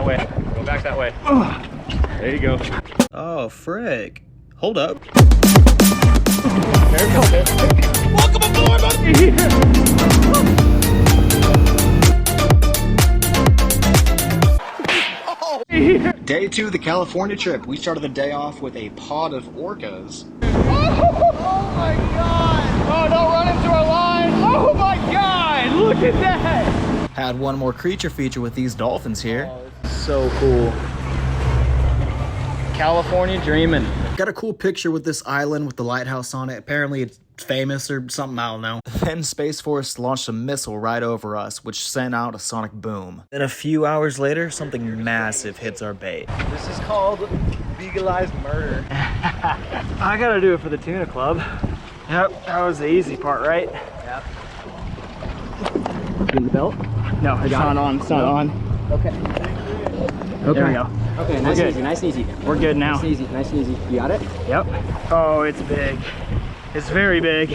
way. Go back that way. There you go. Oh, frick. Hold up. Welcome aboard, buddy! Day 2 of the California trip. We started the day off with a pod of orcas. Oh my god! Oh, don't run into our line! Oh my god! Look at that! Had one more creature feature with these dolphins here. Oh, it's so cool. California dreaming. Got a cool picture with this island with the lighthouse on it. Apparently it's famous or something, I don't know. Then Space Force launched a missile right over us, which sent out a sonic boom. Then a few hours later, something massive hits our bait. This is called legalized murder. I gotta do it for the Tuna Club. Yep, that was the easy part, right? Yep. In the belt? No, it's not on. It's not on. Okay. There we go. Okay, nice and easy, nice and easy. We're good now. Nice and easy, nice and easy. You got it? Yep. Oh, it's big. It's very big.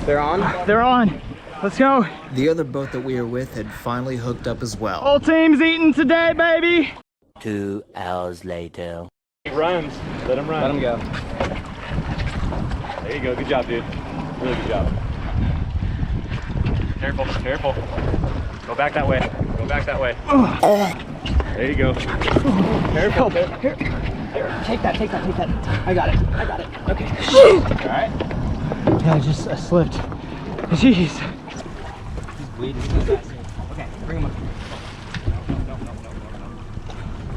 They're on? They're on. Let's go. The other boat that we were with had finally hooked up as well. Whole team's eating today, baby. 2 hours later. He runs. Let him run. Let him go. There you go. Good job, dude. Really good job. Careful, careful. Go back that way. Go back that way. There you go. Careful. Here. Take that. I got it. Okay. All right. Yeah, I slipped. Jeez. He's bleeding. Okay, bring him up. No.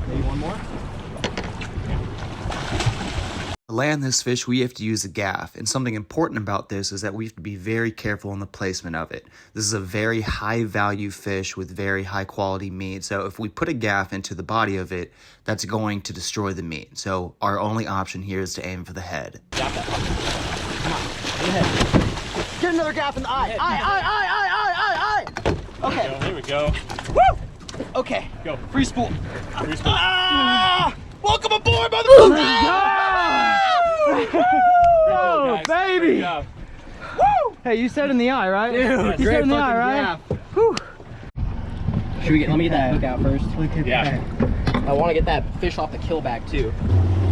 Maybe one more? To land this fish, we have to use a gaff, and something important about this is that we have to be very careful in the placement of it. This is a very high value fish with very high quality meat, so if we put a gaff into the body of it, that's going to destroy the meat. So our only option here is to aim for the head. Got that. Come on, in the head. Get another gaff in the eye. Eye. Okay. Here we go. Woo! Okay. Go. Free spool. Free spool. Ah! Welcome aboard, motherfucker! Oh, baby! Woo! Hey, you said in the eye, right? Dude, you said in the eye, right? Whew. Should we let me get that hook out first? Yeah. I want to get that fish off the kill bag too.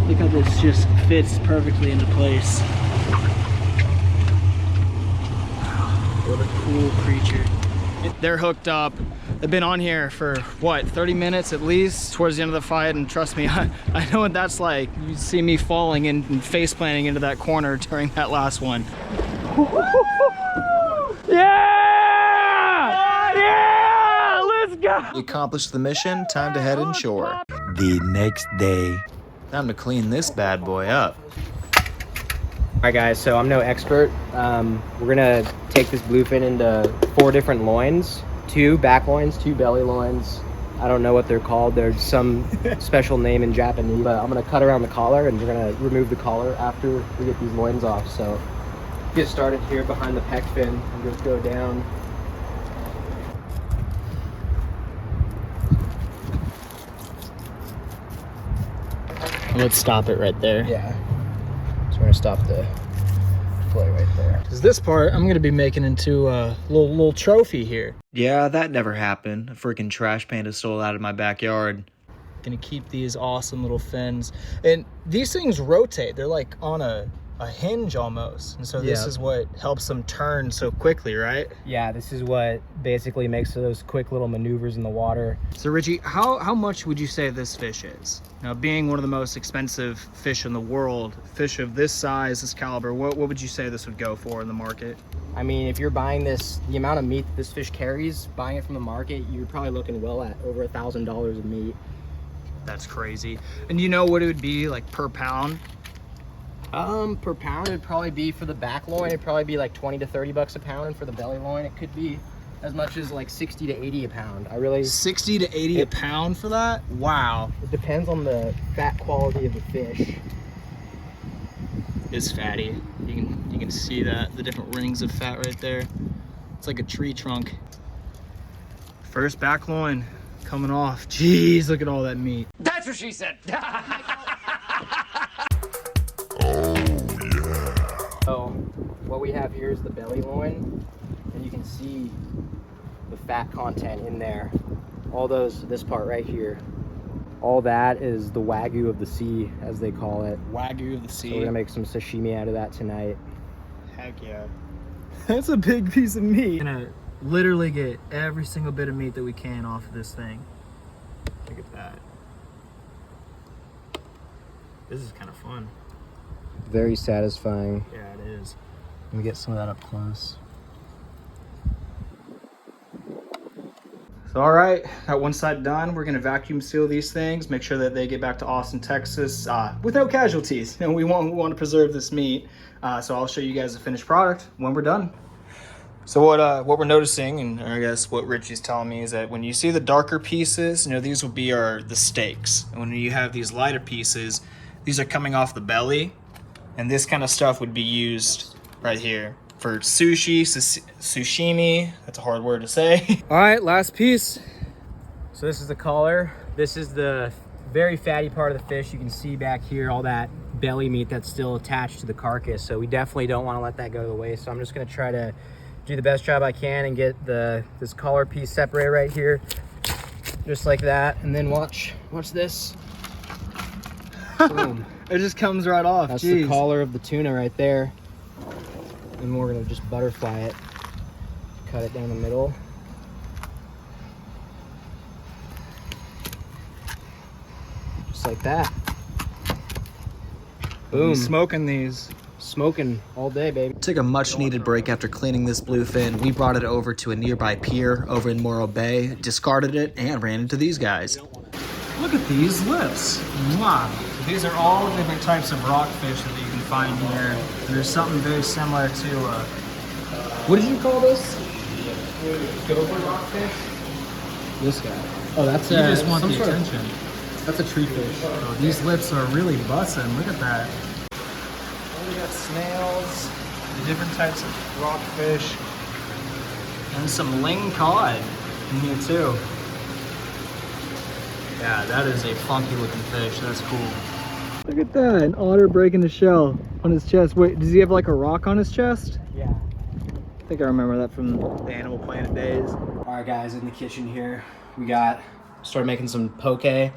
Because it just fits perfectly into place. What a cool creature. They're hooked up. They've been on here for, what, 30 minutes at least towards the end of the fight, and trust me, I know what that's like. You see me falling and face planting into that corner during that last one. Yeah! Let's go! We accomplished the mission, time to head inshore. The next day. Time to clean this bad boy up. Alright guys, so I'm no expert. We're gonna take this bluefin into 4 different loins. 2 back loins, 2 belly loins. I don't know what they're called. There's some special name in Japanese, but I'm gonna cut around the collar and we're gonna remove the collar after we get these loins off. So get started here behind the pec fin and just go down. Let's stop it right there. Yeah. So we're gonna stop the play right there. Because this part, I'm gonna be making into a little trophy here. Yeah, that never happened. A freaking trash panda stole out of my backyard. Gonna keep these awesome little fins. And these things rotate. They're like on a hinge almost. And so this is what helps them turn so quickly, right? Yeah, this is what basically makes those quick little maneuvers in the water. So Richie, how much would you say this fish is? Now, being one of the most expensive fish in the world, fish of this size, this caliber, what would you say this would go for in the market? I mean, if you're buying this, the amount of meat that this fish carries, buying it from the market, you're probably looking well at over $1,000 of meat. That's crazy. And you know what it would be like per pound? Per pound, it'd probably be for the back loin, it'd probably be like 20 to 30 bucks a pound, and for the belly loin, it could be as much as like 60 to 80 a pound. 60 to 80 a pound for that? Wow. It depends on the fat quality of the fish. It's fatty. You can see that, the different rings of fat right there. It's like a tree trunk. First back loin coming off. Jeez, look at all that meat. That's what she said. So what we have here is the belly loin, and you can see the fat content in there. all this part right here, all that is the Wagyu of the sea, as they call it. Wagyu of the sea. So we're gonna make some sashimi out of that tonight. Heck yeah. That's a big piece of meat. We're gonna literally get every single bit of meat that we can off of this thing. Look at that. This is kind of fun. Very satisfying. Yeah, it is. Let me get some of that up close. So, all right, got one side done. We're gonna vacuum seal these things, make sure that they get back to Austin, Texas, without casualties. And we want to preserve this meat. So I'll show you guys the finished product when we're done. So what we're noticing, and I guess what Richie's telling me, is that when you see the darker pieces, these will be the steaks. And when you have these lighter pieces, these are coming off the belly. And this kind of stuff would be used right here for sushi, sashimi. That's a hard word to say. All right, last piece. So this is the collar. This is the very fatty part of the fish. You can see back here all that belly meat that's still attached to the carcass. So we definitely don't want to let that go to waste. So I'm just gonna try to do the best job I can and get this collar piece separated right here, just like that. And then watch this. Boom. It just comes right off. That's Jeez. the collar of the tuna right there. And we're gonna just butterfly it. Cut it down the middle. Just like that. Boom. Smoking these. Smoking all day, baby. Took a much needed break after cleaning this bluefin. We brought it over to a nearby pier over in Morro Bay, discarded it, and ran into these guys. Look at these lips. Wow. These are all different types of rockfish that you can find here. There's something very similar to, what did you call this? Gopher rockfish? This guy. Oh, that's You just want some the sort of- attention. That's a tree fish. Oh, these lips are really busting. Look at that. Oh, we got snails, the different types of rockfish, and some ling cod in here too. Yeah, that is a funky looking fish. That's cool. Look at that, an otter breaking the shell on his chest. Wait, does he have like a rock on his chest? Yeah. I think I remember that from the Animal Planet days. All right, guys, in the kitchen here, we started making some poke. I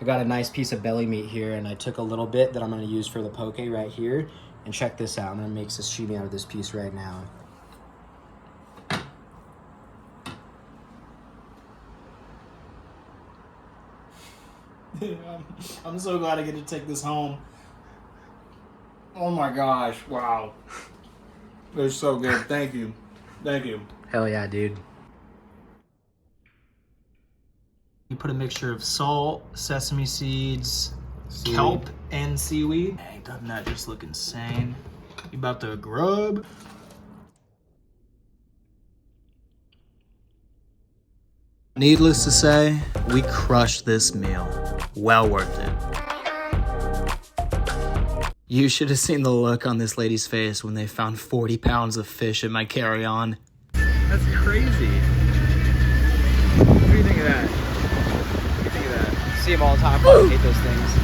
got a nice piece of belly meat here, and I took a little bit that I'm gonna use for the poke right here. And check this out, I'm gonna make sashimi out of this piece right now. I'm so glad I get to take this home. Oh my gosh, wow. It's so good. Thank you. Thank you. Hell yeah, dude. You put a mixture of salt, sesame seeds, kelp, and seaweed. Dang, doesn't that just look insane? You about to grub? Needless to say, we crushed this meal. Well worth it. You should have seen the look on this lady's face when they found 40 pounds of fish in my carry-on. That's crazy. What do you think of that? What do you think of that? See them all the time, I hate those things.